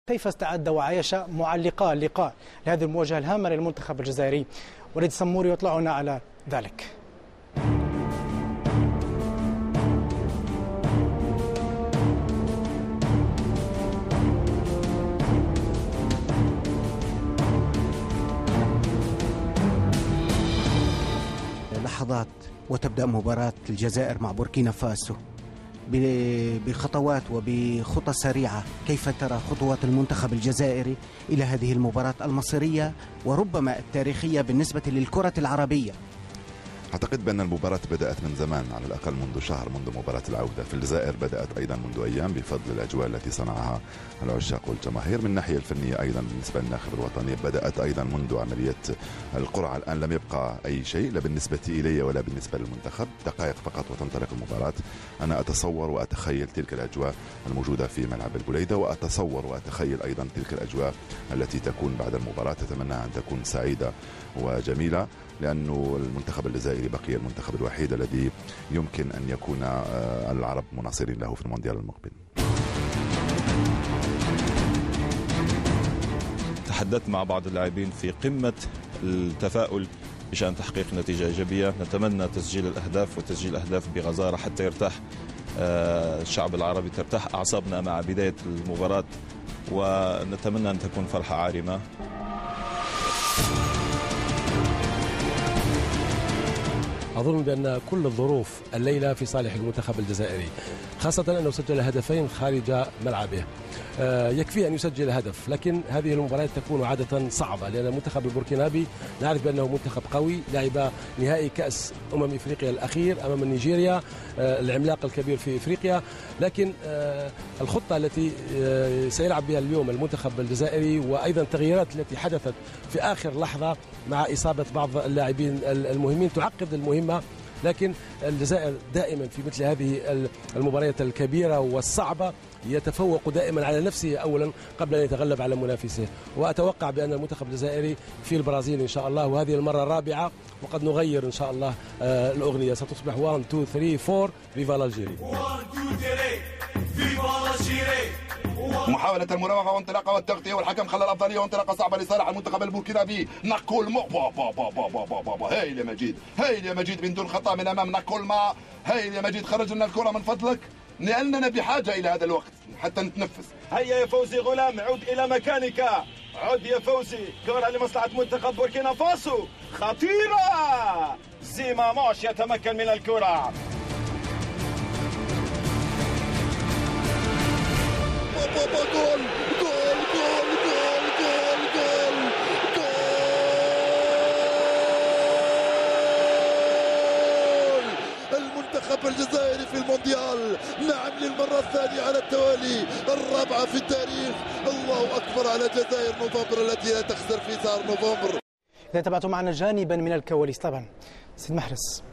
كيف استعد وعايش معلقا اللقاء لهذه المواجهة الهامة للمنتخب الجزائري. وليد سموري يطلعنا على ذلك. لحظات وتبدأ مباراة الجزائر مع بوركينا فاسو بخطوات وبخطى سريعة. كيف ترى خطوات المنتخب الجزائري إلى هذه المباراة المصيرية وربما التاريخية بالنسبة للكرة العربية؟ أعتقد بأن المباراة بدأت من زمان، على الأقل منذ شهر، منذ مباراة العودة. في الجزائر بدأت أيضا منذ أيام بفضل الأجواء التي صنعها العشاق والجماهير. من الناحية الفنية أيضا بالنسبة للناخب الوطني بدأت أيضا منذ عملية القرعة. الآن لم يبقى أي شيء، لا بالنسبة إلي ولا بالنسبة للمنتخب، دقائق فقط وتنطلق المباراة. أنا أتصور وأتخيل تلك الأجواء الموجودة في ملعب البليدة، وأتصور وأتخيل أيضا تلك الأجواء التي تكون بعد المباراة. أتمنى أن تكون سعيدة وجميلة، لأنه المنتخب الجزائري بقي المنتخب الوحيد الذي يمكن أن يكون العرب مناصرين له في المونديال المقبل. تحدثت مع بعض اللاعبين في قمة التفاؤل بشأن تحقيق نتيجة إيجابية. نتمنى تسجيل الأهداف وتسجيل الأهداف بغزارة حتى يرتاح الشعب العربي، ترتاح أعصابنا مع بداية المباراة، ونتمنى أن تكون فرحة عارمة. أظن بأن كل الظروف الليلة في صالح المنتخب الجزائري، خاصة أنه سجل هدفين خارج ملعبه. يكفي أن يسجل هدف، لكن هذه المباريات تكون عادة صعبة، لأن المنتخب البوركينابي نعرف بأنه منتخب قوي، لعب نهائي كأس إفريقيا الأخير أمام نيجيريا العملاق الكبير في إفريقيا. لكن الخطة التي سيلعب بها اليوم المنتخب الجزائري، وأيضا التغييرات التي حدثت في آخر لحظة مع إصابة بعض اللاعبين المهمين تعقد المهمة. لكن الجزائر دائما في مثل هذه المباريات الكبيرة والصعبة يتفوق دائما على نفسه أولا قبل أن يتغلب على منافسه. وأتوقع بأن المنتخب الجزائري في البرازيل إن شاء الله، وهذه المرة الرابعة، وقد نغير إن شاء الله الأغنية، ستصبح 1 2 3 4 فيفا الجيري. محاولة المراوغة وانطلاقة والتغطية، والحكم خلى الأفضلية وانطلاقة صعبة لصالح المنتخب البوركينابي. نقول هايل يا مجيد، هايل يا مجيد، من دون خطأ من أمام نقول هايل يا مجيد، خرج لنا الكرة من فضلك، لأننا بحاجة إلى هذا الوقت حتى نتنفس. هيا يا فوزي غلام، عد إلى مكانك، عد يا فوزي. كرة لمصلحة منتخب بوركينا فاسو، خطيرة. زيما موش يتمكن من الكرة. جول جول جول جول جول جول جول. المنتخب الجزائري في المونديال، نعم، للمرة الثانية على التوالي، الرابعة في التاريخ. الله أكبر على جزائر نوفمبر التي لا تخسر في شهر نوفمبر. إذا تابعتم معنا جانبا من الكواليس، طبعا سيد محرز،